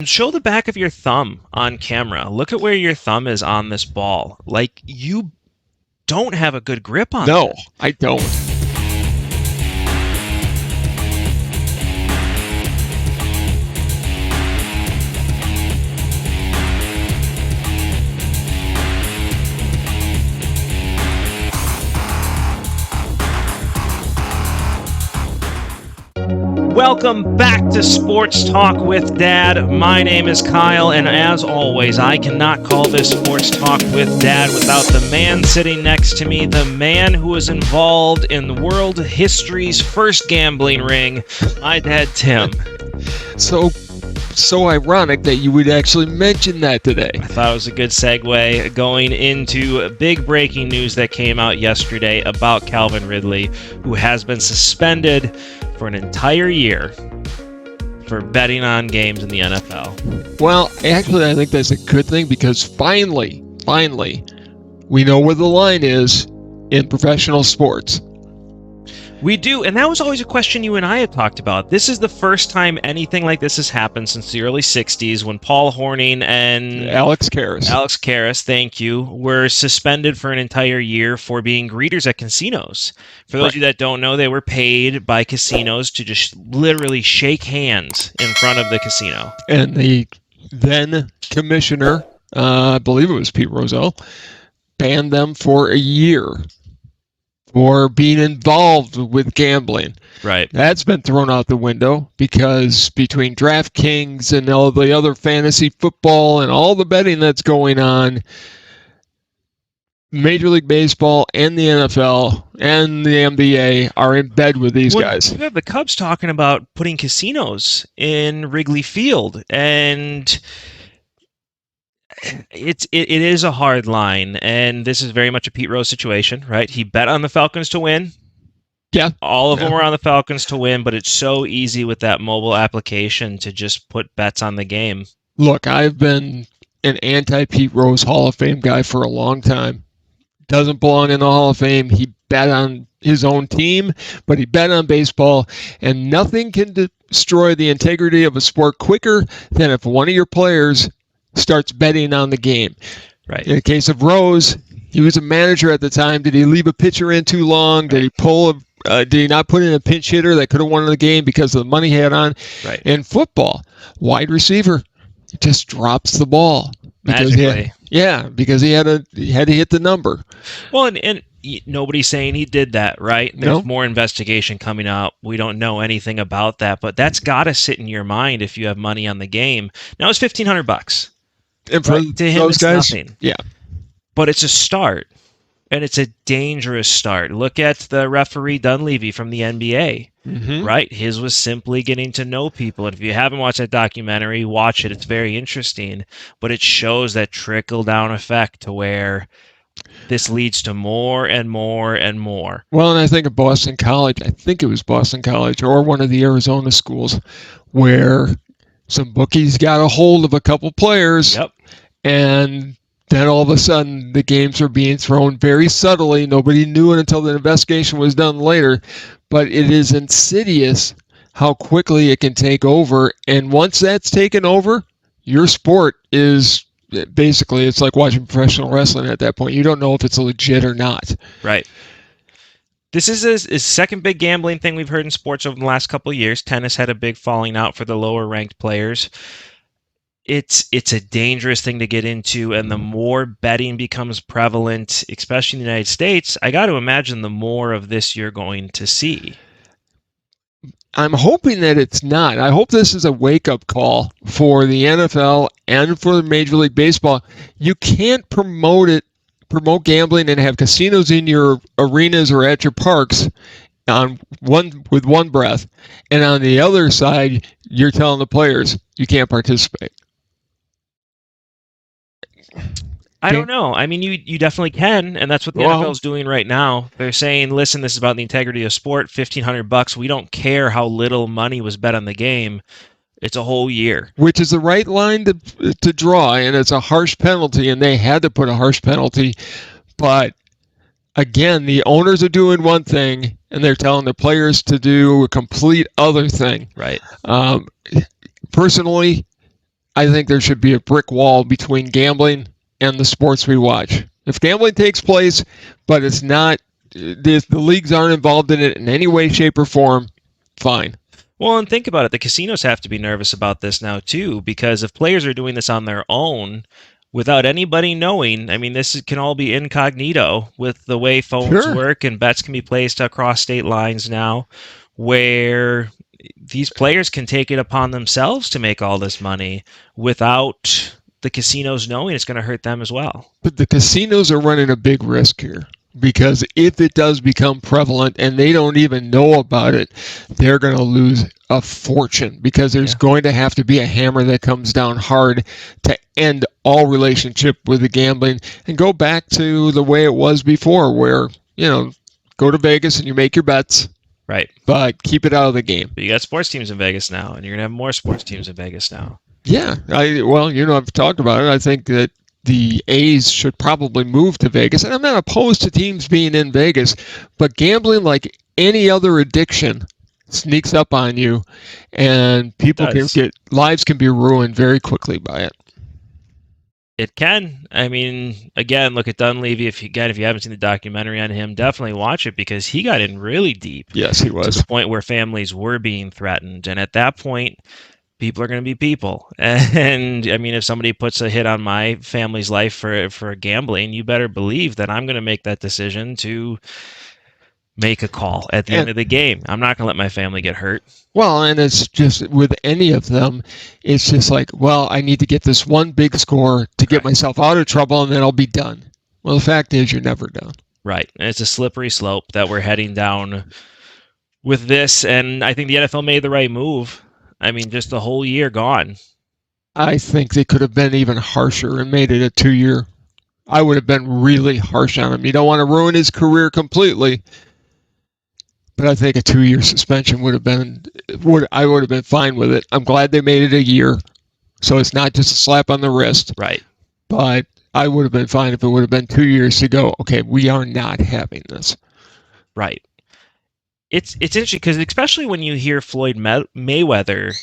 Show the back of your thumb on camera. Look at where your thumb is on this ball. Like, you don't have a good grip on No, that. I don't. Welcome back to Sports Talk with Dad. My name is Kyle, and as always, I cannot call this Sports Talk with Dad without the man sitting next to me, the man who was involved in world history's first gambling ring, my dad, Tim. So ironic that you would actually mention that today. I thought it was a good segue going into big breaking news that came out yesterday about Calvin Ridley, who has been suspended for an entire year for betting on games in the NFL. Well, actually, I think that's a good thing because finally, we know where the line is in professional sports. We do, and that was always a question you and I had talked about. This is the first time anything like this has happened since the early 60s when Paul Hornung and Alex Karras, thank you, were suspended for an entire year for being greeters at casinos. For those of you that don't know, they were paid by casinos to just literally shake hands in front of the casino. And the then commissioner, I believe it was Pete Rozelle, banned them for a year for being involved with gambling. Right. That's been thrown out the window because between DraftKings and all the other fantasy football and all the betting that's going on, Major League Baseball and the NFL and the NBA are in bed with these guys. You have the Cubs talking about putting casinos in Wrigley Field, and it is a hard line, and this is very much a Pete Rose situation, right? He bet on the Falcons to win. Yeah. All of them were on the Falcons to win, but it's so easy with that mobile application to just put bets on the game. Look, I've been an anti-Pete Rose Hall of Fame guy for a long time. Doesn't belong in the Hall of Fame. He bet on his own team, but he bet on baseball, and nothing can destroy the integrity of a sport quicker than if one of your players starts betting on the game. Right. In the case of Rose, he was a manager at the time. Did he leave a pitcher in too long? Did he did he not put in a pinch hitter that could have won the game because of the money he had on? Right. In football, wide receiver just drops the ball. Magically. Because he had to hit the number. Well, and nobody's saying he did that, right? There's more investigation coming up. We don't know anything about that, but that's got to sit in your mind if you have money on the game. Now it's $1,500. And for to him, those it's guys, nothing. yeah. But it's a start, and it's a dangerous start. Look at the referee Dunleavy from the NBA, right? His was simply getting to know people. And if you haven't watched that documentary, watch it. It's very interesting, but it shows that trickle-down effect to where this leads to more and more and more. Well, and I think of Boston College. I think it was Boston College or one of the Arizona schools where some bookies got a hold of a couple players. Yep. And then all of a sudden the games are being thrown very subtly. Nobody knew it until the investigation was done later. But it is insidious how quickly it can take over. And once that's taken over, your sport is basically, it's like watching professional wrestling at that point. You don't know if it's legit or not. Right. This is a second big gambling thing we've heard in sports over the last couple of years. Tennis had a big falling out for the lower ranked players. It's a dangerous thing to get into, and the more betting becomes prevalent, especially in the United States, I got to imagine the more of this you're going to see. I'm hoping that it's not. I hope this is a wake-up call for the NFL and for Major League Baseball. You can't promote gambling and have casinos in your arenas or at your parks with one breath, and on the other side, you're telling the players you can't participate. I don't know. I mean, you definitely can, and that's what the NFL is doing right now. They're saying, listen, this is about the integrity of sport, $1,500. We don't care how little money was bet on the game. It's a whole year. Which is the right line to draw, and it's a harsh penalty, and they had to put a harsh penalty. But again, the owners are doing one thing, and they're telling the players to do a complete other thing. Right. Personally, I think there should be a brick wall between gambling and the sports we watch. If gambling takes place, but it's not, the leagues aren't involved in it in any way, shape, or form, fine. Well, and think about it. The casinos have to be nervous about this now, too, because if players are doing this on their own without anybody knowing, I mean, this can all be incognito with the way phones work, and bets can be placed across state lines now, where these players can take it upon themselves to make all this money without the casinos knowing. It's going to hurt them as well. But the casinos are running a big risk here, because if it does become prevalent and they don't even know about it, they're going to lose a fortune, because there's going to have to be a hammer that comes down hard to end all relationship with the gambling and go back to the way it was before, where, go to Vegas and you make your bets. Right. But keep it out of the game. But you got sports teams in Vegas now, and you're going to have more sports teams in Vegas now. Yeah. I've talked about it. I think that the A's should probably move to Vegas. And I'm not opposed to teams being in Vegas, but gambling, like any other addiction, sneaks up on you, and lives can be ruined very quickly by it. It can. I mean, again, look at Dunleavy. If you haven't seen the documentary on him, definitely watch it, because he got in really deep. Yes, he was. To the point where families were being threatened. And at that point, people are going to be people. And I mean, if somebody puts a hit on my family's life for gambling, you better believe that I'm going to make that decision to make a call at the end of the game. I'm not going to let my family get hurt. Well, and it's just with any of them, it's just like, well, I need to get this one big score to get myself out of trouble, and then I'll be done. Well, the fact is, you're never done. Right. And it's a slippery slope that we're heading down with this, and I think the NFL made the right move. I mean, just the whole year gone. I think they could have been even harsher and made it a 2-year. I would have been really harsh on him. You don't want to ruin his career completely, but I think a 2-year suspension I would have been fine with it. I'm glad they made it a year, so it's not just a slap on the wrist. Right. But I would have been fine if it would have been 2 years to go, okay, we are not having this. Right. It's interesting, because especially when you hear Floyd Mayweather,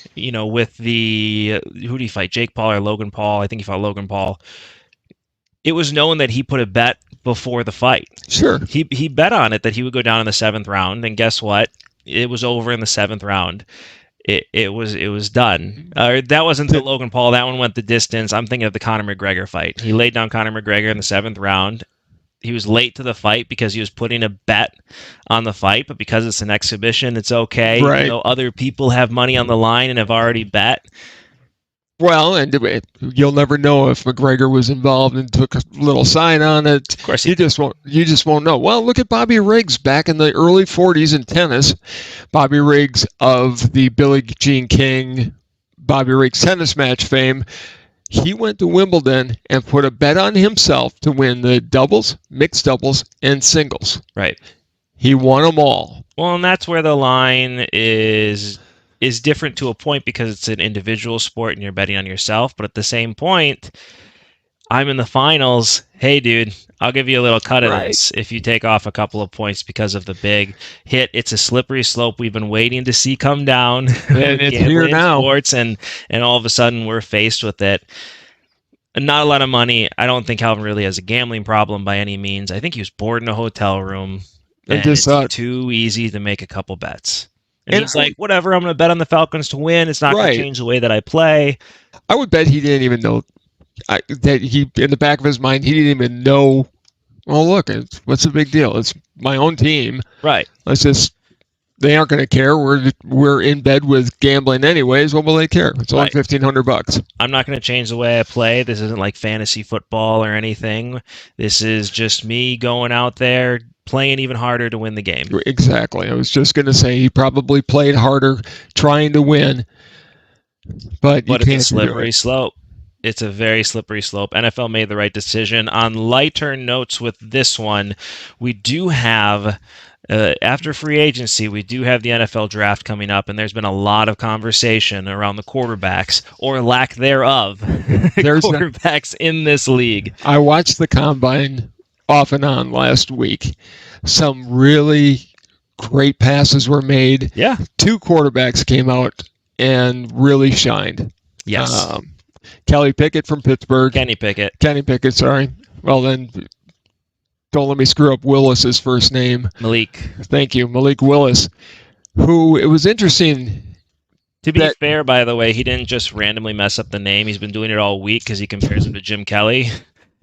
with who did he fight, Jake Paul or Logan Paul? I think he fought Logan Paul. It was known that he put a bet before the fight. Sure. He bet on it that he would go down in the 7th round, and guess what? It was over in the 7th round. It was done. That wasn't the Logan Paul. That one went the distance. I'm thinking of the Conor McGregor fight. He laid down Conor McGregor in the 7th round. He was late to the fight because he was putting a bet on the fight, but because it's an exhibition, it's okay. Right. Other people have money on the line and have already bet. Well, and you'll never know if McGregor was involved and took a little side on it. Of course, you just won't know. Well, look at Bobby Riggs back in the early 40s in tennis. Bobby Riggs of the Billie Jean King, Bobby Riggs tennis match fame. He went to Wimbledon and put a bet on himself to win the doubles, mixed doubles, and singles. Right. He won them all. Well, and that's where the line is different to a point, because it's an individual sport and you're betting on yourself. But at the same point, I'm in the finals. Hey, dude, I'll give you a little cut of this if you take off a couple of points because of the big hit. It's a slippery slope we've been waiting to see come down. And it's here now. Sports, and all of a sudden we're faced with it. Not a lot of money. I don't think Calvin really has a gambling problem by any means. I think he was bored in a hotel room, and it's too easy to make a couple bets. And he's like, whatever, I'm going to bet on the Falcons to win. It's not going to change the way that I play. I would bet he didn't even know that he, in the back of his mind, he didn't even know, well, look, what's the big deal? It's my own team. Right. They aren't going to care. We're in bed with gambling anyways. What will they care? It's only $1,500. I'm not going to change the way I play. This isn't like fantasy football or anything. This is just me going out there, playing even harder to win the game. Exactly. I was just going to say he probably played harder trying to win, but it's a slippery slope. It's a very slippery slope. NFL made the right decision. On lighter notes with this one, we do have, after free agency, we do have the NFL draft coming up, and there's been a lot of conversation around the quarterbacks, or lack thereof, quarterbacks in this league. I watched the combine off and on last week. Some really great passes were made. Yeah. 2 quarterbacks came out and really shined. Yes. Kelly Pickett from Pittsburgh. Kenny Pickett. Kenny Pickett, sorry. Well, then don't let me screw up Willis's first name. Malik. Thank you, Malik Willis, who, it was interesting. To be fair, by the way, he didn't just randomly mess up the name. He's been doing it all week because he compares him to Jim Kelly.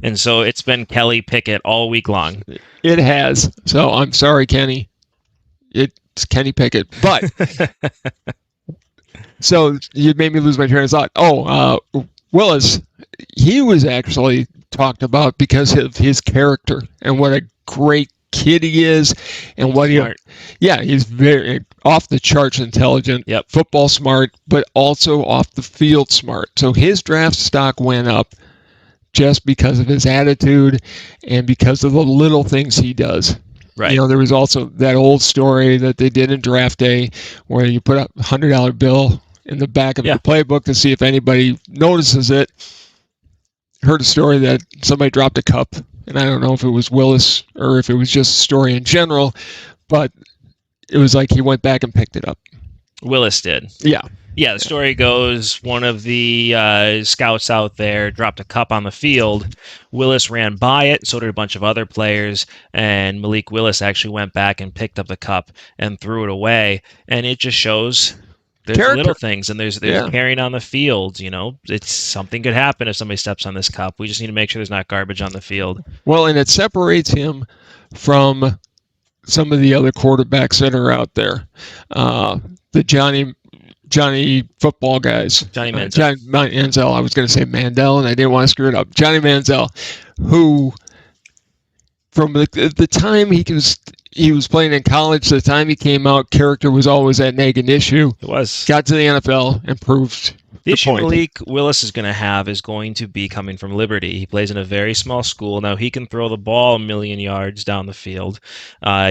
And so it's been Kelly Pickett all week long. It has. So I'm sorry, Kenny. It's Kenny Pickett. But so you made me lose my train of thought. Willis, he was actually talked about because of his character and what a great kid he is, and what he's very off the charts intelligent, football smart, but also off the field smart. So his draft stock went up just because of his attitude and because of the little things he does. Right. You know, there was also that old story that they did in draft day where you put up a $100 bill in the back of the playbook to see if anybody notices it. Heard a story that somebody dropped a cup, and I don't know if it was Willis or if it was just a story in general, but it was like he went back and picked it up. Willis did. Yeah. Yeah, the story goes one of the scouts out there dropped a cup on the field. Willis ran by it, so did a bunch of other players, and Malik Willis actually went back and picked up the cup and threw it away. And it just shows there's little things, and there's carrying on the field. You know, it's something could happen if somebody steps on this cup. We just need to make sure there's not garbage on the field. Well, and it separates him from some of the other quarterbacks that are out there. The Johnny football guys. Johnny Manziel. Johnny Manziel. I was going to say Mandel, and I didn't want to screw it up. Johnny Manziel, who from the time he was playing in college, the time he came out, character was always that nagging issue. It was. Got to the NFL and proved the issue Malik Willis is going to have is going to be coming from Liberty. He plays in a very small school. Now, he can throw the ball a million yards down the field.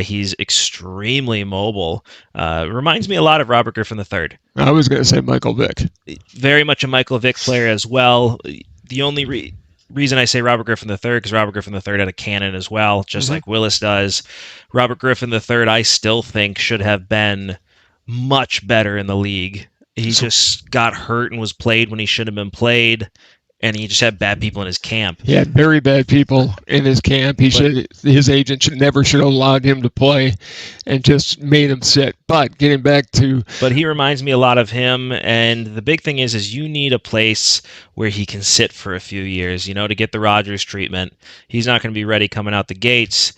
He's extremely mobile. Reminds me a lot of Robert Griffin III. I was going to say Michael Vick. Very much a Michael Vick player as well. The only reason I say Robert Griffin III, because Robert Griffin III had a cannon as well, just like Willis does. Robert Griffin III, I still think, should have been much better in the league. He just got hurt and was played when he should have been played, and he just had bad people in his camp. He had very bad people in his camp. His agent should have allowed him to play and just made him sit. But getting back to... But he reminds me a lot of him, and the big thing is you need a place where he can sit for a few years, you know, to get the Rodgers treatment. He's not going to be ready coming out the gates.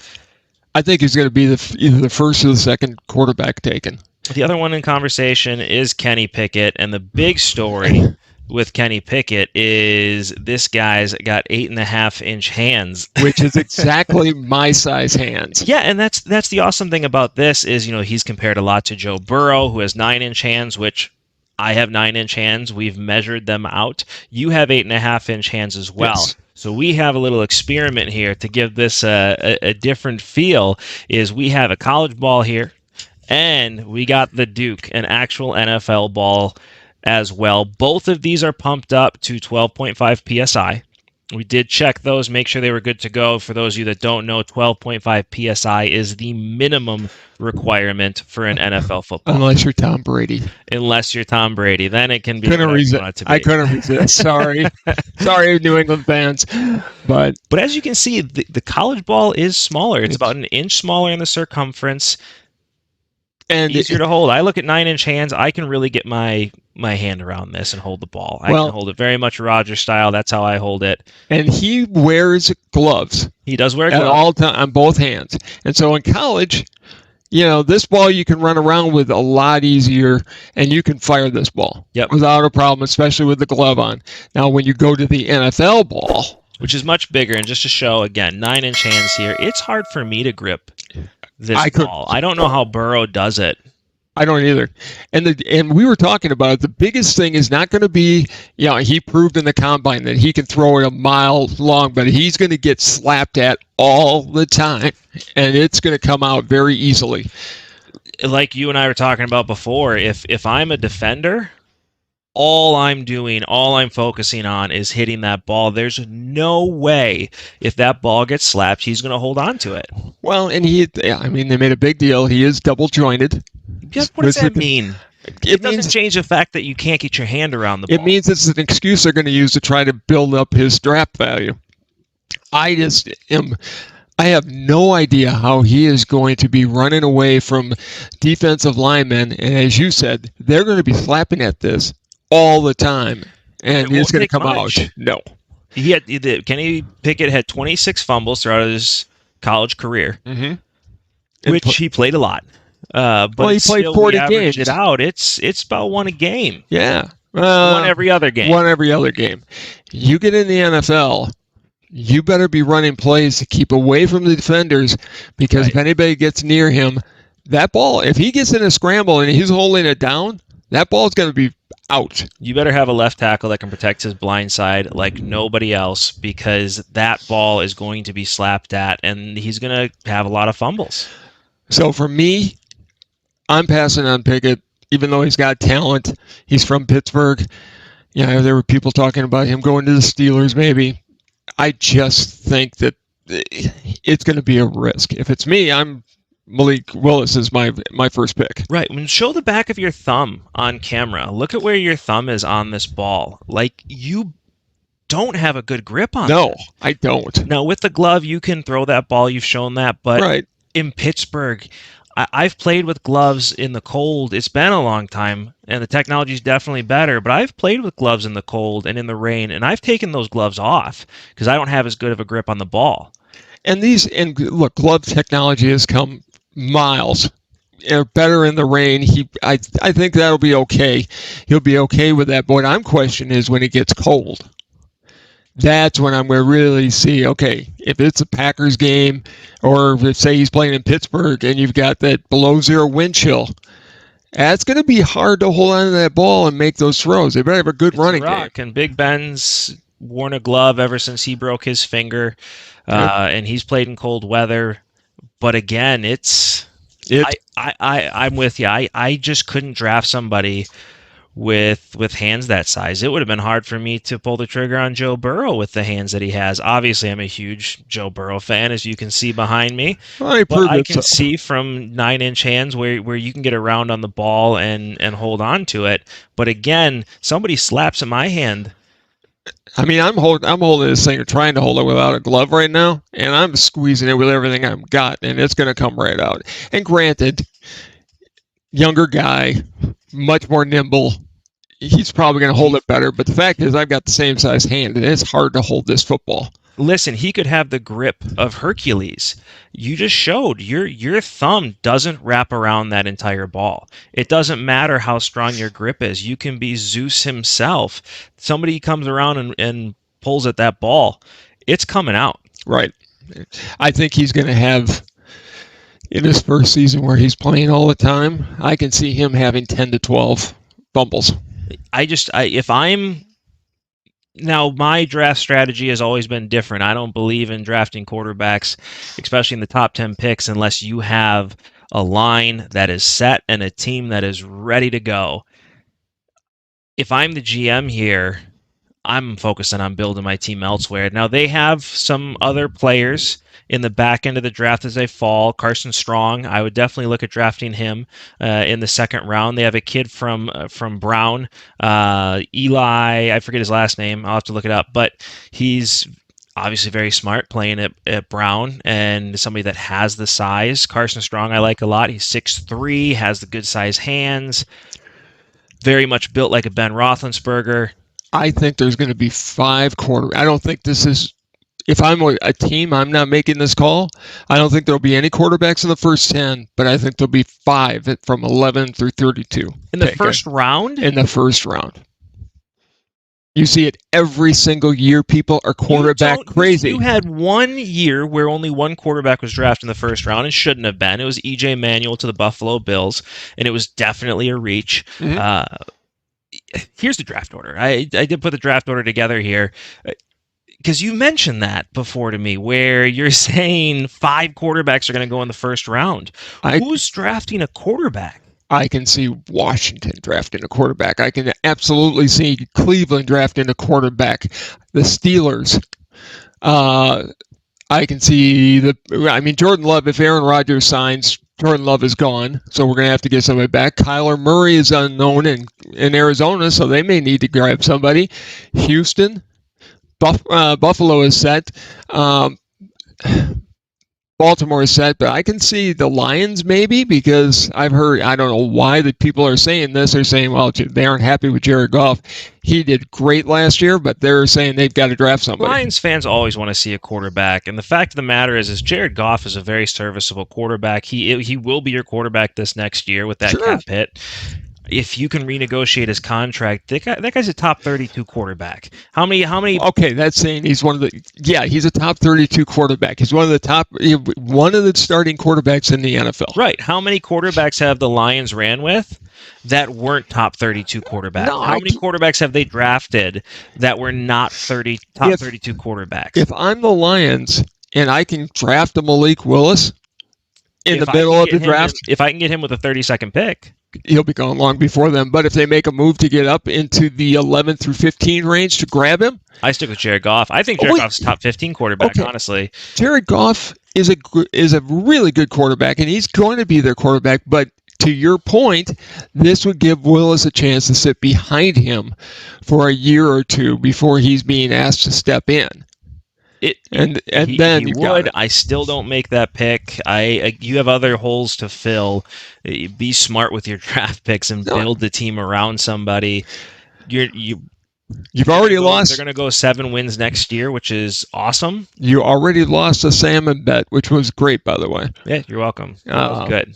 I think he's going to be either the first or the second quarterback taken. The other one in conversation is Kenny Pickett, and the big story with Kenny Pickett is this guy's got 8.5-inch hands, which is exactly my size hands. Yeah, and that's the awesome thing about this is, you know, he's compared a lot to Joe Burrow, who has 9-inch hands, which I have 9-inch hands. We've measured them out. You have 8.5-inch hands as well. Yes. So we have a little experiment here to give this a different feel. Is we have a college ball here. And we got the Duke, an actual NFL ball as well. Both of these are pumped up to 12.5 PSI. We did check those, make sure they were good to go. For those of you that don't know, 12.5 PSI is the minimum requirement for an NFL football. Unless you're Tom Brady. Unless you're Tom Brady. Then it can be. I couldn't resist. Sorry. Sorry, New England fans. But as you can see, the college ball is smaller. It's about an inch smaller in the circumference. And easier to hold. I look at 9-inch hands. I can really get my hand around this and hold the ball. I can hold it very much Roger style. That's how I hold it. And he wears gloves. He does wear gloves at all time on both hands. And so in college, you know, this ball you can run around with a lot easier, and you can fire this ball without a problem, especially with the glove on. Now, when you go to the NFL ball, which is much bigger, and just to show again, 9-inch hands here, it's hard for me to grip this ball. I don't know how Burrow does it. I don't either. And we were talking about it. The biggest thing is not going to be, you know, he proved in the combine that he can throw it a mile long, but he's going to get slapped at all the time, and it's going to come out very easily. Like you and I were talking about before, if I'm a defender, all I'm focusing on is hitting that ball. There's no way if that ball gets slapped, he's going to hold on to it. Well, and they made a big deal. He is double jointed. What does that mean? It doesn't change the fact that you can't get your hand around the ball. It means it's an excuse they're going to use to try to build up his draft value. I have no idea how he is going to be running away from defensive linemen. And as you said, they're going to be slapping at this all the time. And it's going to come out. No. Kenny Pickett had 26 fumbles throughout his college career, which he played a lot. But he played 40 games. It's about one a game. Yeah. One every other game. One every other game. You get in the NFL, you better be running plays to keep away from the defenders, because if anybody gets near him, that ball, if he gets in a scramble and he's holding it down, that ball is going to be out. You better have a left tackle that can protect his blind side like nobody else, because that ball is going to be slapped at, and he's going to have a lot of fumbles. So for me, I'm passing on Pickett, even though he's got talent. He's from Pittsburgh. There were people talking about him going to the Steelers maybe. I just think that it's going to be a risk. If it's me, Malik Willis is my first pick. Right. Show the back of your thumb on camera. Look at where your thumb is on this ball. Like, you don't have a good grip on it. No, I don't. Now, with the glove, you can throw that ball. You've shown that. But in Pittsburgh, I've played with gloves in the cold. It's been a long time, and the technology is definitely better. But I've played with gloves in the cold and in the rain, and I've taken those gloves off because I don't have as good of a grip on the ball. And look, glove technology has come miles. Better in the rain. I think that'll be okay. He'll be okay with that. But what I'm questioning is when it gets cold. That's when I'm going to really see, okay, if it's a Packers game, or if, say, he's playing in Pittsburgh and you've got that below zero wind chill, that's going to be hard to hold on to that ball and make those throws. They better have a good running game. And Big Ben's worn a glove ever since he broke his finger, and he's played in cold weather. But again, I'm with you. I just couldn't draft somebody with hands that size. It would have been hard for me to pull the trigger on Joe Burrow with the hands that he has. Obviously, I'm a huge Joe Burrow fan, as you can see behind me. I can see from 9-inch hands where you can get around on the ball and hold on to it. But again, somebody slaps at my hand. I mean, I'm holding this thing, or trying to hold it without a glove right now, and I'm squeezing it with everything I've got, and it's going to come right out. And granted, younger guy, much more nimble, he's probably going to hold it better. But the fact is, I've got the same size hand, and it's hard to hold this football. Listen, he could have the grip of Hercules. You just showed your thumb doesn't wrap around that entire ball. It doesn't matter how strong your grip is. You can be Zeus himself. Somebody comes around and pulls at that ball, it's coming out. Right. I think he's going to have, in his first season where he's playing all the time, I can see him having 10 to 12 fumbles. Now, my draft strategy has always been different. I don't believe in drafting quarterbacks, especially in the top 10 picks, unless you have a line that is set and a team that is ready to go. If I'm the GM here, I'm focusing on building my team elsewhere. Now, they have some other players in the back end of the draft as they fall. Carson Strong, I would definitely look at drafting him in the second round. They have a kid from Brown, Eli, I forget his last name. I'll have to look it up, but he's obviously very smart playing at Brown and somebody that has the size. Carson Strong I like a lot. He's 6'3", has the good size hands, very much built like a Ben Roethlisberger. I think there's going to be 5 quarterbacks. I don't think this is, if I'm a team, I'm not making this call. I don't think there'll be any quarterbacks in the first 10, but I think there'll be 5 from 11 through 32. In the first round? In the first round. You see it every single year. People are quarterback crazy. You had 1 year where only one quarterback was drafted in the first round. It shouldn't have been. It was E.J. Manuel to the Buffalo Bills, and it was definitely a reach. Mm-hmm. Here's the draft order. I did put the draft order together here because you mentioned that before to me, where you're saying 5 quarterbacks are going to go in the first round. Who's drafting a quarterback? I can see Washington drafting a quarterback. I can absolutely see Cleveland drafting a quarterback. The Steelers. I can see Jordan Love, if Aaron Rodgers signs, Jordan Love is gone, so we're going to have to get somebody back. Kyler Murray is unknown in Arizona, so they may need to grab somebody. Houston, Buffalo is set. Baltimore is set, but I can see the Lions maybe, because I've heard, I don't know why the people are saying this. They're saying, well, they aren't happy with Jared Goff. He did great last year, but they're saying they've got to draft somebody. Lions fans always want to see a quarterback, and the fact of the matter is Jared Goff is a very serviceable quarterback. He will be your quarterback this next year with that cap hit. If you can renegotiate his contract, that guy's a top 32 quarterback. How many? Okay, that's saying he's one of the. Yeah, he's a top 32 quarterback. He's one of the starting quarterbacks in the NFL. Right. How many quarterbacks have the Lions ran with that weren't top 32 quarterbacks? How many quarterbacks have they drafted that were not top 32 quarterbacks? If I'm the Lions and I can draft a Malik Willis in the middle of the draft, if I can get him with a 32nd pick. He'll be gone long before them. But if they make a move to get up into the 11 through 15 range to grab him, I stick with Jared Goff. I think Jared Goff's top 15 quarterback, honestly. Jared Goff is a really good quarterback, and he's going to be their quarterback. But to your point, this would give Willis a chance to sit behind him for a year or two before he's being asked to step in. Then he would. I still don't make that pick. You have other holes to fill. Be smart with your draft picks and build the team around somebody. You've already lost. They're going to go 7 wins next year, which is awesome. You already lost a salmon bet, which was great, by the way. Yeah, you're welcome. That was good.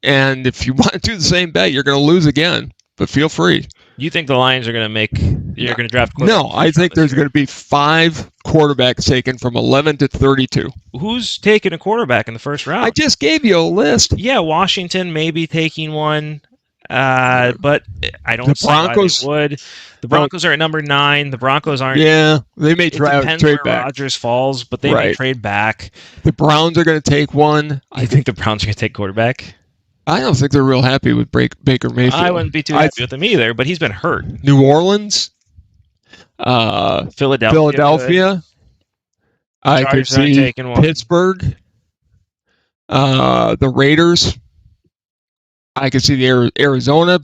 And if you want to do the same bet, you're going to lose again. But feel free. You think the Lions are going to draft? No, I think there's going to be 5 quarterbacks taken from 11 to 32. Who's taking a quarterback in the first round? I just gave you a list. Yeah, Washington may be taking one, but I don't see why they would. The Broncos are at number 9. The Broncos aren't. Yeah, they may trade back. Rodgers falls, but they may trade back. The Browns are going to take one. I think the Browns are going to take quarterback. I don't think they're real happy with Baker Mayfield. I wouldn't be too happy with him either, but he's been hurt. New Orleans, Philadelphia. I could see Pittsburgh, the Raiders. I could see the Arizona,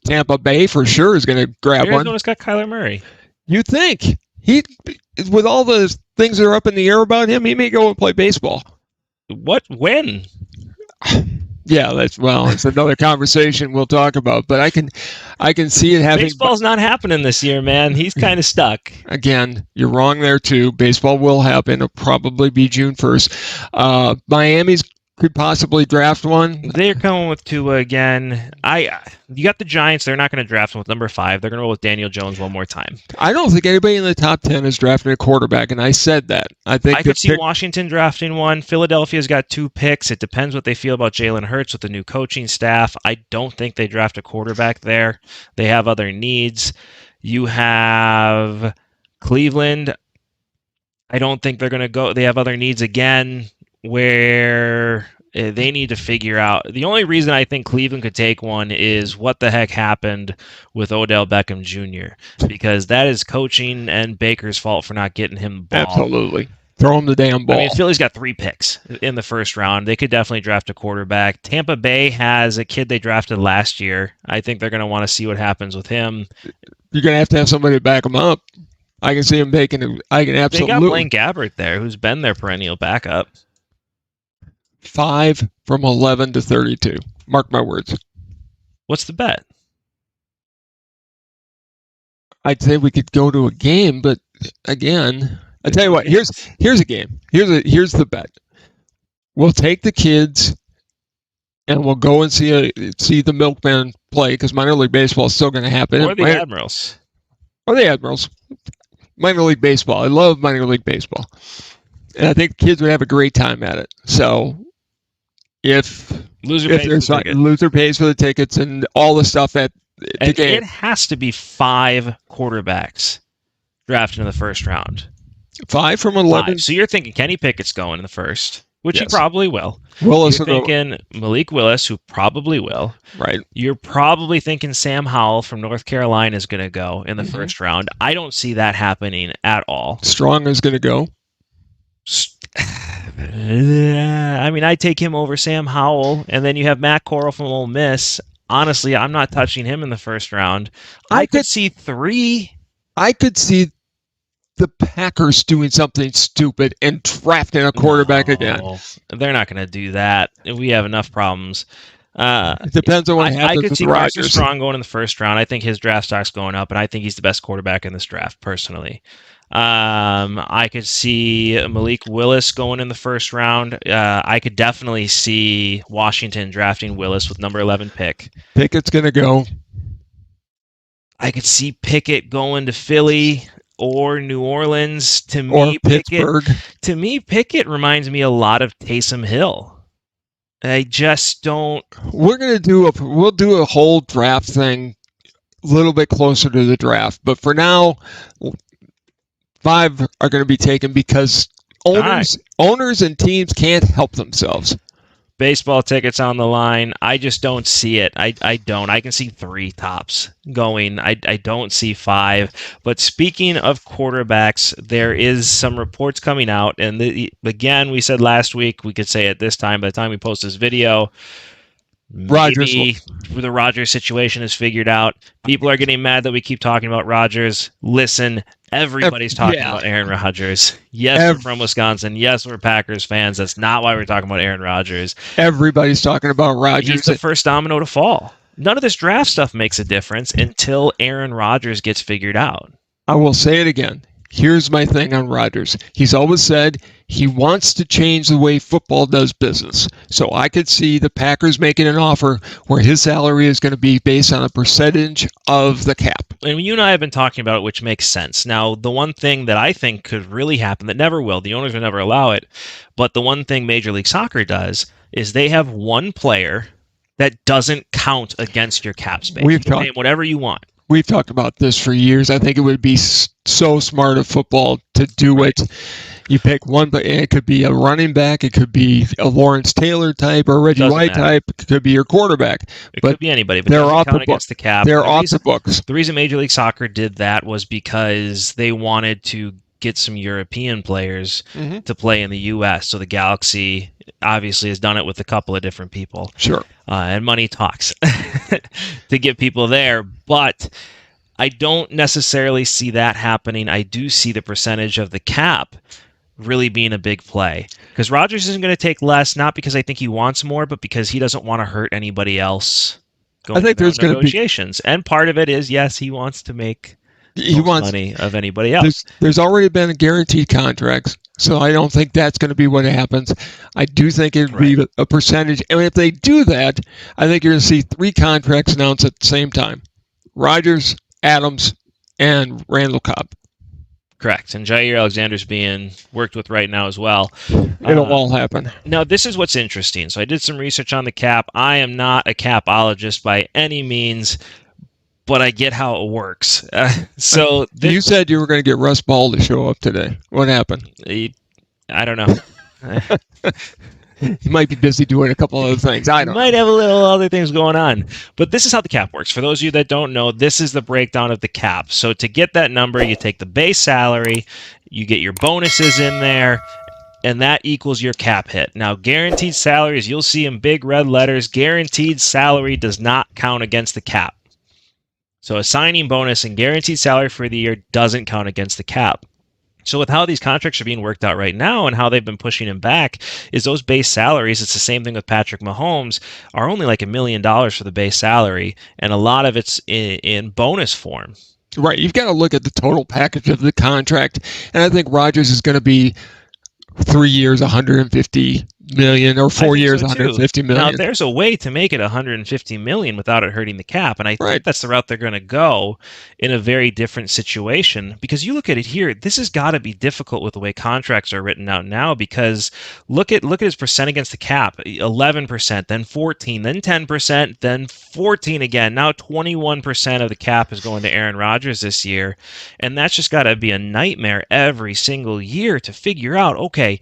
Tampa Bay for sure is going to grab one. Arizona's got Kyler Murray. You think he, with all the things that are up in the air about him, he may go and play baseball. What? When? Yeah, it's another conversation we'll talk about. But I can see it happening. Baseball's not happening this year, man. He's kind of stuck. Again, you're wrong there too. Baseball will happen. It'll probably be June 1st. Miami's could possibly draft one. They're coming with Tua again. You got the Giants. They're not going to draft one with number 5. They're going to roll with Daniel Jones one more time. I don't think anybody in the top 10 is drafting a quarterback, and I said that. I could see Washington drafting one. Philadelphia's got 2 picks. It depends what they feel about Jalen Hurts with the new coaching staff. I don't think they draft a quarterback there. They have other needs. You have Cleveland. I don't think they're going to go. They have other needs again, where they need to figure out. The only reason I think Cleveland could take one is what the heck happened with Odell Beckham Jr., because that is coaching and Baker's fault for not getting him the ball. Absolutely. Throw him the damn ball. I mean, Philly's got 3 picks in the first round. They could definitely draft a quarterback. Tampa Bay has a kid they drafted last year. I think they're going to want to see what happens with him. You're going to have somebody to back him up. I can see him making. I can absolutely. They got Blaine Gabbert there, who's been their perennial backup. 5 from 11 to 32. Mark my words. What's the bet? I'd say we could go to a game, but again, I tell you what. Here's a game. Here's the bet. We'll take the kids, and we'll go and see the Milkmen play, because minor league baseball is still going to happen. Or the Admirals. Or the Admirals. Minor league baseball. I love minor league baseball, and I think kids would have a great time at it. So. If loser pays for the tickets and all the stuff at the game. It has to be 5 quarterbacks drafted in the first round. 5 from 11. 5. So you're thinking Kenny Pickett's going in the first, which he probably will. Willis you're thinking Malik Willis, who probably will. Right. You're probably thinking Sam Howell from North Carolina is going to go in the first round. I don't see that happening at all. Strong is going to go. I mean, I take him over Sam Howell, and then you have Matt Corral from Ole Miss. Honestly, I'm not touching him in the first round. I could see 3. I could see the Packers doing something stupid and drafting a quarterback again. They're not going to do that. We have enough problems. It depends on what happens I could with see Rodgers. Carson Strong going in the first round. I think his draft stock's going up, and I think he's the best quarterback in this draft, personally. I could see Malik Willis going in the first round. I could definitely see Washington drafting Willis with number 11 pick. Pickett's going to go. I could see Pickett going to Philly or New Orleans. Or Pittsburgh. To me, Pickett reminds me a lot of Taysom Hill. I just don't. We'll do a whole draft thing a little bit closer to the draft, but for now, 5 are going to be taken because owners and teams can't help themselves. Baseball tickets on the line. I just don't see it. I don't. I can see 3 tops going. I don't see 5. But speaking of quarterbacks, there is some reports coming out. And again, we said last week, we could say it this time, by the time we post this video, maybe the Rodgers situation is figured out. People are getting mad that we keep talking about Rodgers. Listen, everybody's talking about Aaron Rodgers. Yes, we're from Wisconsin. Yes, we're Packers fans. That's not why we're talking about Aaron Rodgers. Everybody's talking about Rodgers. He's the first domino to fall. None of this draft stuff makes a difference until Aaron Rodgers gets figured out. I will say it again. Here's my thing on Rodgers. He's always said he wants to change the way football does business. So I could see the Packers making an offer where his salary is going to be based on a percentage of the cap. And you and I have been talking about it, which makes sense. Now, the one thing that I think could really happen, that never will, the owners will never allow it, but the one thing Major League Soccer does is they have one player that doesn't count against your cap space. You can pay him whatever you want. We've talked about this for years. I think it would be so smart of football to do it. You pick one, but it could be a running back. It could be a Lawrence Taylor type or Reggie White type. It could be your quarterback. It could be anybody, but they're off the books. The cap. They're off the books. The reason Major League Soccer did that was because they wanted to get some European players to play in the U.S. So the Galaxy obviously has done it with a couple of different people. Sure. And money talks to get people there. But I don't necessarily see that happening. I do see the percentage of the cap really being a big play. Because Rodgers isn't going to take less, not because I think he wants more, but because he doesn't want to hurt anybody else going I think there's going to be negotiations. And part of it is, yes, he wants to make money of anybody else. There's already been a guaranteed contracts, so I don't think that's going to be what happens. I do think it would be a percentage. And if they do that, I think you're going to see 3 contracts announced at the same time. Rodgers, Adams, and Randall Cobb. Correct. And Jair Alexander's being worked with right now as well. It'll all happen. Now, this is what's interesting. So I did some research on the cap. I am not a capologist by any means, but I get how it works. You said you were going to get Russ Ball to show up today. What happened? I don't know. He might be busy doing a couple other things. I don't know. Might have a little other things going on. But this is how the cap works. For those of you that don't know, this is the breakdown of the cap. So to get that number, you take the base salary, you get your bonuses in there, and that equals your cap hit. Now, guaranteed salaries, you'll see in big red letters, guaranteed salary does not count against the cap. So a signing bonus and guaranteed salary for the year doesn't count against the cap. So with how these contracts are being worked out right now and how they've been pushing him back is those base salaries, it's the same thing with Patrick Mahomes, are only like $1 million for the base salary, and a lot of it's in bonus form. Right. You've got to look at the total package of the contract, and I think Rodgers is going to be 3 years, $150 million, or 4 years, $150 million. Now, there's a way to make it $150 million without it hurting the cap, and I think that's the route they're going to go in a very different situation. Because you look at it here, this has got to be difficult with the way contracts are written out now. Because look at his percent against the cap: 11%, then 14%, then 10%, then 14% again. Now 21% of the cap is going to Aaron Rodgers this year, and that's just got to be a nightmare every single year to figure out. Okay,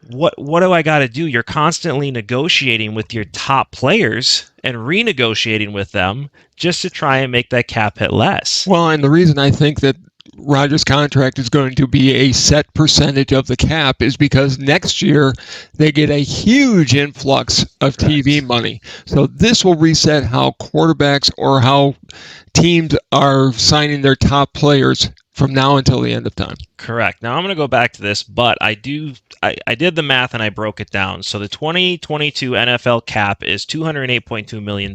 what do I got to do? You're constantly negotiating with your top players and renegotiating with them just to try and make that cap hit less. Well, and the reason I think that Rodgers' contract is going to be a set percentage of the cap is because next year they get a huge influx of TV money. So this will reset how quarterbacks or how teams are signing their top players from now until the end of time. Correct. Now I'm going to go back to this, but I did the math and I broke it down. So the 2022 NFL cap is $208.2 million.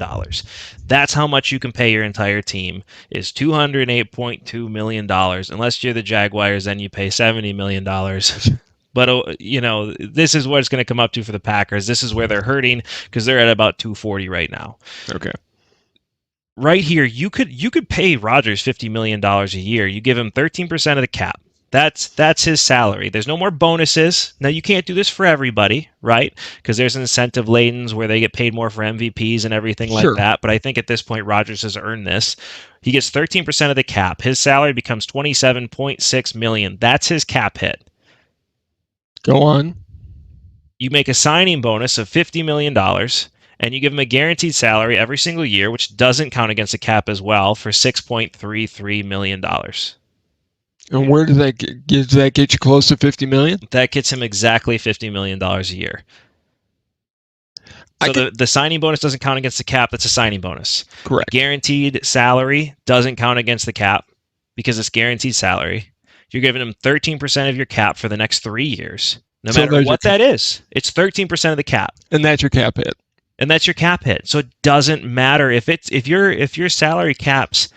That's how much you can pay your entire team, is $208.2 million. Unless you're the Jaguars, then you pay $70 million. But, this is what it's going to come up to for the Packers. This is where they're hurting because they're at about 240 right now. Okay. Right here, you could pay Rodgers $50 million a year. You give him 13% of the cap. That's his salary. There's no more bonuses. Now, you can't do this for everybody, right? Because there's incentive ladens where they get paid more for MVPs and everything like that. But I think at this point, Rodgers has earned this. He gets 13% of the cap. His salary becomes $27.6 million. That's his cap hit. Go on. You make a signing bonus of $50 million. And you give him a guaranteed salary every single year, which doesn't count against the cap as well, for $6.33 million. And where does that get you close to $50 million? That gets him exactly $50 million a year. So the signing bonus doesn't count against the cap. That's a signing bonus. Correct. Guaranteed salary doesn't count against the cap because it's guaranteed salary. You're giving him 13% of your cap for the next 3 years. No matter what that is, it's 13% of the cap. And that's your cap hit. And that's your cap hit. So it doesn't matter if your salary cap's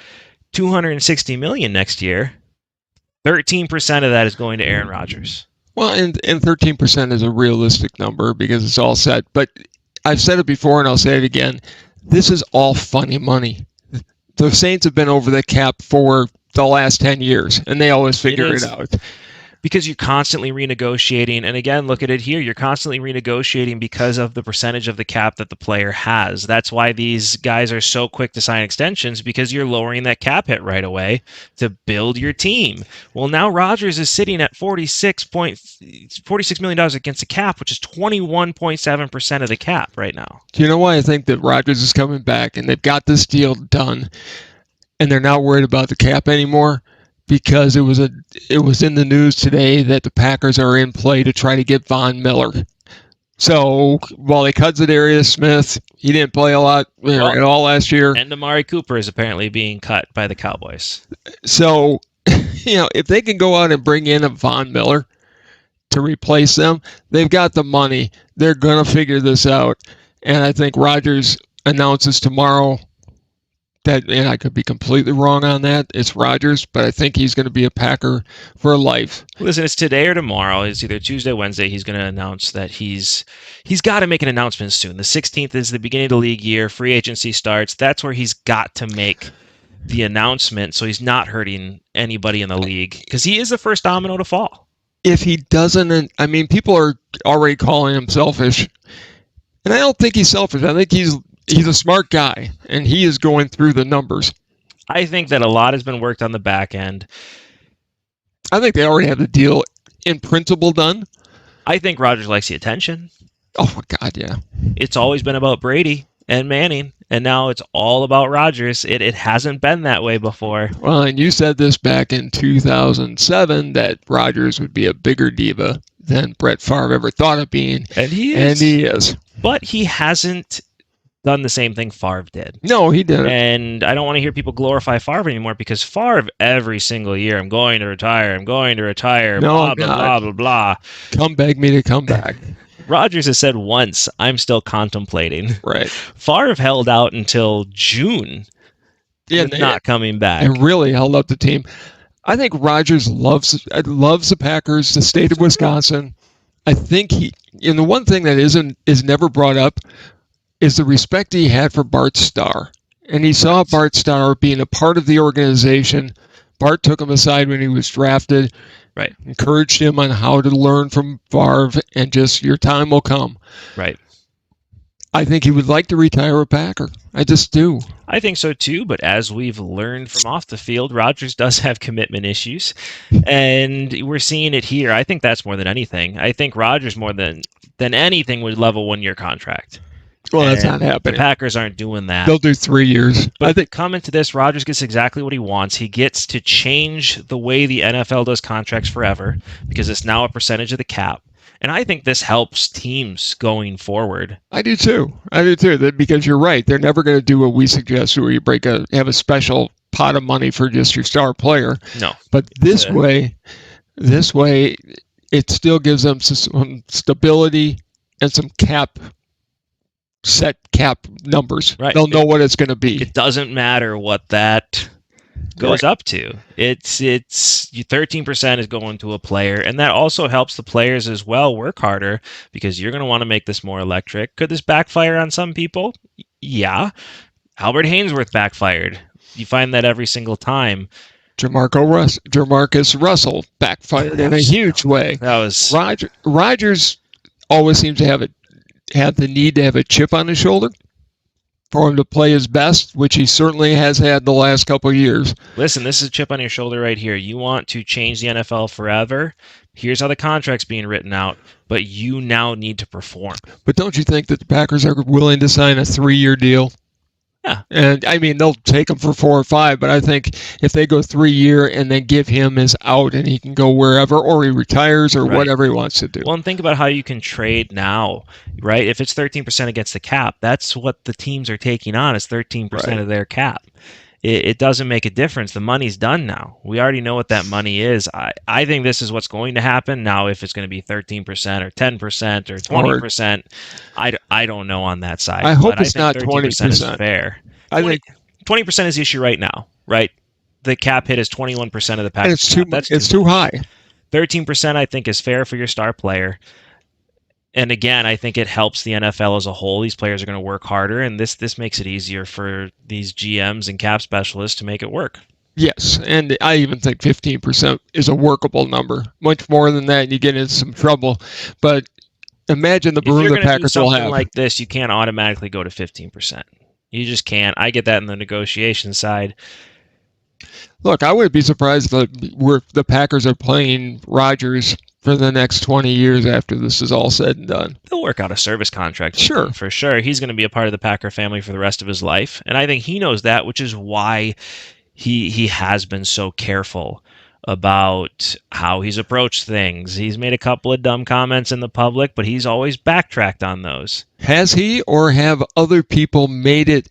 $260 million next year, 13% of that is going to Aaron Rodgers. Well, and 13% is a realistic number because it's all set. But I've said it before and I'll say it again. This is all funny money. The Saints have been over the cap for the last 10 years, and they always figure it out. Because you're constantly renegotiating. And again, look at it here. You're constantly renegotiating because of the percentage of the cap that the player has. That's why these guys are so quick to sign extensions, because you're lowering that cap hit right away to build your team. Well, now Rodgers is sitting at $46 million against the cap, which is 21.7% of the cap right now. Do you know why I think that Rodgers is coming back and they've got this deal done and they're not worried about the cap anymore? Because it was in the news today that the Packers are in play to try to get Von Miller. So while they cut Za'Darius Smith, he didn't play a lot at all last year. And Amari Cooper is apparently being cut by the Cowboys. So, if they can go out and bring in a Von Miller to replace them, they've got the money. They're going to figure this out. And I think Rodgers announces tomorrow and I could be completely wrong on that. It's Rodgers, but I think he's going to be a Packer for life. Listen, it's today or tomorrow. It's either Tuesday, Wednesday. He's going to announce that he's got to make an announcement soon. The 16th is the beginning of the league year. Free agency starts. That's where he's got to make the announcement, so he's not hurting anybody in the league, because he is the first domino to fall. If he doesn't, people are already calling him selfish, and I don't think he's selfish. I think he's a smart guy, and he is going through the numbers. I think that a lot has been worked on the back end. I think they already have the deal in principle done. I think Rodgers likes the attention. Oh, my God, yeah. It's always been about Brady and Manning, and now it's all about Rodgers. It hasn't been that way before. Well, and you said this back in 2007, that Rodgers would be a bigger diva than Brett Favre ever thought of being. And he is. And he is. But he hasn't done the same thing Favre did. No, he didn't. And I don't want to hear people glorify Favre anymore, because Favre every single year, I'm going to retire, blah, blah, blah, blah, blah. Come beg me to come back. Rodgers has said once, I'm still contemplating. Right. Favre held out until June. Not coming back. And really held up the team. I think Rodgers loves the Packers, the state of Wisconsin. I think the one thing that is never brought up is the respect he had for Bart Starr. And he saw Bart Starr being a part of the organization. Bart took him aside when he was drafted. Right. Encouraged him on how to learn from Favre, and just, your time will come. Right. I think he would like to retire a Packer. I just do. I think so too, but as we've learned from off the field, Rodgers does have commitment issues, and we're seeing it here. I think that's more than anything. I think Rodgers more than anything would love a one-year contract. Well, that's not The happening. Packers aren't doing that. They'll do 3 years. But I think coming to this, Rodgers gets exactly what he wants. He gets to change the way the NFL does contracts forever because it's now a percentage of the cap. And I think this helps teams going forward. I do too. Because you're right. They're never going to do what we suggest, where you have a special pot of money for just your star player. No. But this way, it still gives them some stability and some set cap numbers. Right. They'll know what it's going to be. It doesn't matter what that goes up to. It's 13% is going to a player, and that also helps the players as well work harder because you're going to want to make this more electric. Could this backfire on some people? Yeah. Albert Hainsworth backfired. You find that every single time. Jamarcus Russell backfired in a huge way. That was Rodgers always seems to have the need to have a chip on his shoulder for him to play his best, which he certainly has had the last couple of years. Listen, this is a chip on your shoulder right here. You want to change the NFL forever. Here's how the contract's being written out, but you now need to perform. But don't you think that the Packers are willing to sign a 3-year deal? Yeah. And I mean, they'll take him for 4 or 5, but I think if they go 3-year and then give him his out and he can go wherever, or he retires, or whatever he wants to do. Well, and think about how you can trade now, right? If it's 13% against the cap, that's what the teams are taking on is 13% of their cap. It doesn't make a difference. The money's done now. We already know what that money is. I think this is what's going to happen. Now, if it's going to be 13% or 10% or 20%, I don't know on that side. I hope it's not 20%. Is fair. I think 20% is the issue right now, right? The cap hit is 21% of the package. It's too high. 13% I think is fair for your star player. And again, I think it helps the NFL as a whole. These players are going to work harder, and this makes it easier for these GMs and cap specialists to make it work. Yes, and I even think 15% is a workable number. Much more than that, you get into some trouble. But imagine the room the Packers will have. Like this, you can't automatically go to 15%. You just can't. I get that in the negotiation side. Look, I wouldn't be surprised if the Packers are playing Rodgers for the next 20 years after this is all said and done. They'll work out a service contract. Sure. For sure. He's going to be a part of the Packer family for the rest of his life. And I think he knows that, which is why he has been so careful about how he's approached things. He's made a couple of dumb comments in the public, but he's always backtracked on those. Has he, or have other people made it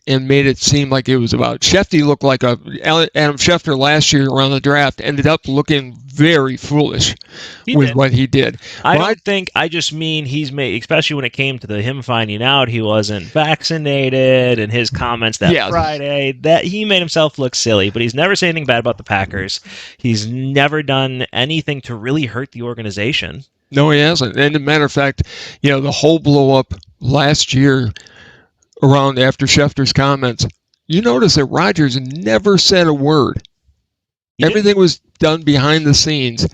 seem like it was about Schefter? Looked like Adam Schefter last year around the draft ended up looking very foolish what he did. I just mean he's made, especially when it came to him finding out he wasn't vaccinated and his comments that Friday, that he made himself look silly, but he's never said anything bad about the Packers. He's never done anything to really hurt the organization. No, he hasn't. And as a matter of fact, the whole blow up last year around after Schefter's comments, you notice that Rodgers never said a word. Everything was done behind the scenes.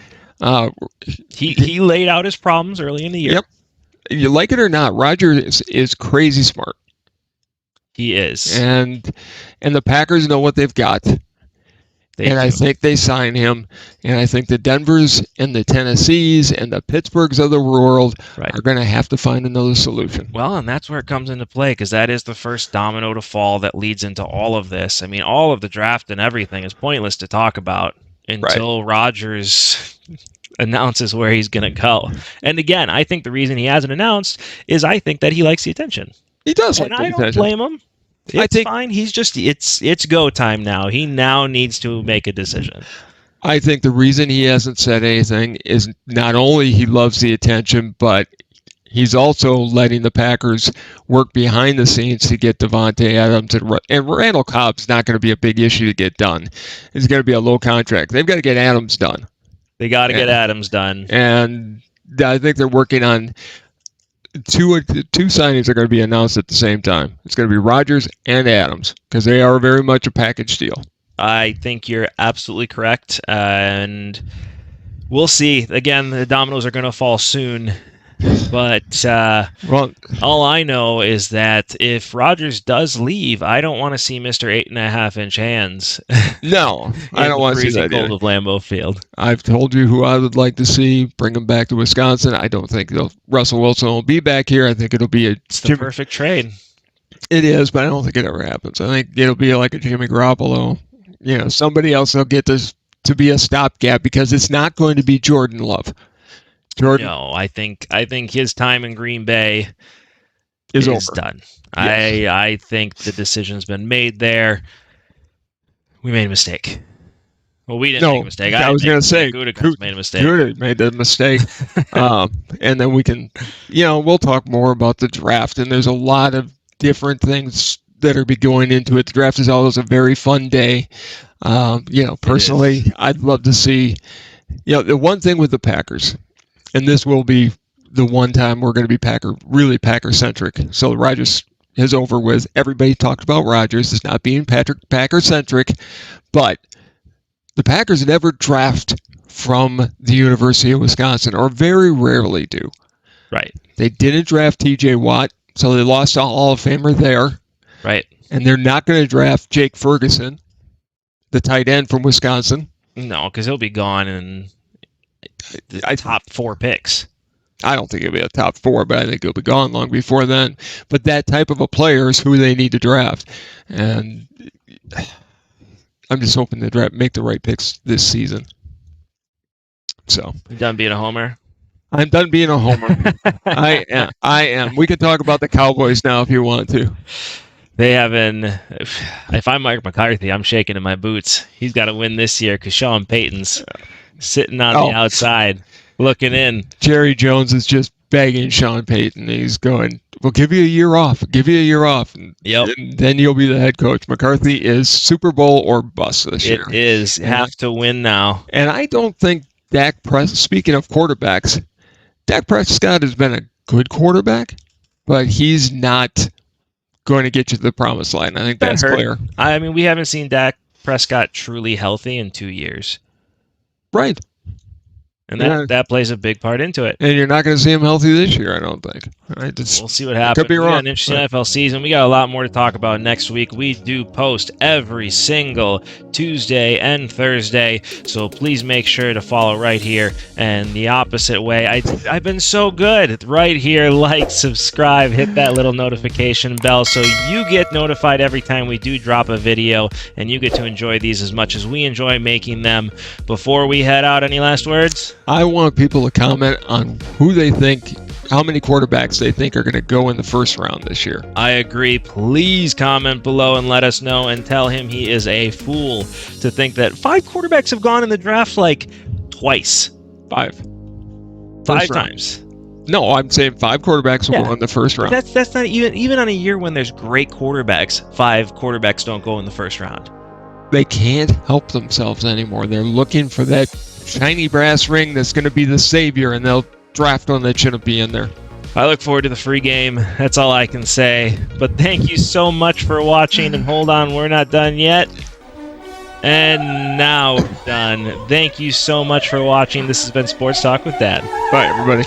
He laid out his problems early in the year. Yep. You like it or not, Rodgers is crazy smart. He is. And the Packers know what they've got. I think they sign him, and I think the Denvers and the Tennessees and the Pittsburghs of the world are going to have to find another solution. Well, and that's where it comes into play, because that is the first domino to fall that leads into all of this. I mean, all of the draft and everything is pointless to talk about until Rodgers announces where he's going to go. And again, I think the reason he hasn't announced is I think that he likes the attention. He does like the attention. And I don't blame him. It's fine. He's just it's go time now. He now needs to make a decision. I think the reason he hasn't said anything is not only he loves the attention, but he's also letting the Packers work behind the scenes to get Davante Adams and Randall Cobb's not going to be a big issue to get done. It's going to be a low contract. They've got to get Adams done. They got to get Adams done. And I think they're working on two signings are going to be announced at the same time. It's going to be Rodgers and Adams because they are very much a package deal. I think you're absolutely correct, and we'll see. Again, the dominoes are going to fall soon, but all I know is that if Rodgers does leave, I don't want to see Mr. 8.5-inch hands. No, I don't want to see that cold of Lambeau Field. I've told you who I would like to see bring him back to Wisconsin. I don't think Russell Wilson will be back here. I think it'll be the perfect trade. It is, but I don't think it ever happens. I think it'll be like a Jimmy Garoppolo. Somebody else will get this to be a stopgap because it's not going to be Jordan Love. No, I think his time in Green Bay is over. Done. Yes. I think the decision's been made there. We made a mistake. Well, we didn't make a mistake. I was going to say Gutekunst made a mistake. Gutekunst made the mistake. And then we can, we'll talk more about the draft. And there's a lot of different things that are be going into it. The draft is always a very fun day. Personally, I'd love to see, the one thing with the Packers, and this will be the one time we're going to be Packer-centric. So Rodgers is over with. Everybody talked about Rodgers as not being Packer-centric, but the Packers never draft from the University of Wisconsin, or very rarely do. Right. They didn't draft T.J. Watt, so they lost a Hall of Famer there. Right. And they're not going to draft Jake Ferguson, the tight end from Wisconsin. No, because he'll be gone in the top 4 picks. I don't think he'll be a top 4, but I think he'll be gone long before then. But that type of a player is who they need to draft. And I'm just hoping to make the right picks this season. So You done being a homer? I'm done being a homer. I am. We can talk about the Cowboys now if you want to. They haven't. If I'm Mike McCarthy, I'm shaking in my boots. He's got to win this year because Sean Payton's sitting on the outside looking in. Jerry Jones is just begging Sean Payton. He's going, we'll give you a year off. Yep. And then you'll be the head coach. McCarthy is Super Bowl or bust this year. It is. Have to win now. And I don't think speaking of quarterbacks, Dak Prescott has been a good quarterback, but he's not going to get you to the promised line. I think that's clear. I mean, we haven't seen Dak Prescott truly healthy in 2 years. Right. And that plays a big part into it. And you're not going to see him healthy this year, I don't think. Right? We'll see what happens. Could be wrong. We got an interesting NFL season. We got a lot more to talk about next week. We do post every single Tuesday and Thursday, so please make sure to follow right here. And the opposite way, I've been so good. Right here, like, subscribe, hit that little notification bell so you get notified every time we do drop a video, and you get to enjoy these as much as we enjoy making them. Before we head out, any last words? I want people to comment on how many quarterbacks they think are going to go in the first round this year. I agree. Please comment below and let us know, and tell him he is a fool to think that 5 quarterbacks have gone in the draft like twice. 5 times. No, I'm saying 5 quarterbacks will go in the first round. That's not even on a year when there's great quarterbacks. 5 quarterbacks don't go in the first round. They can't help themselves anymore. They're looking for that shiny brass ring that's going to be the savior, and they'll draft one that shouldn't be in there. I look forward to the free game. That's all I can say. But thank you so much for watching, and hold on, we're not done yet. And now we're done. Thank you so much for watching. This has been Sports Talk with Dad. Bye, everybody.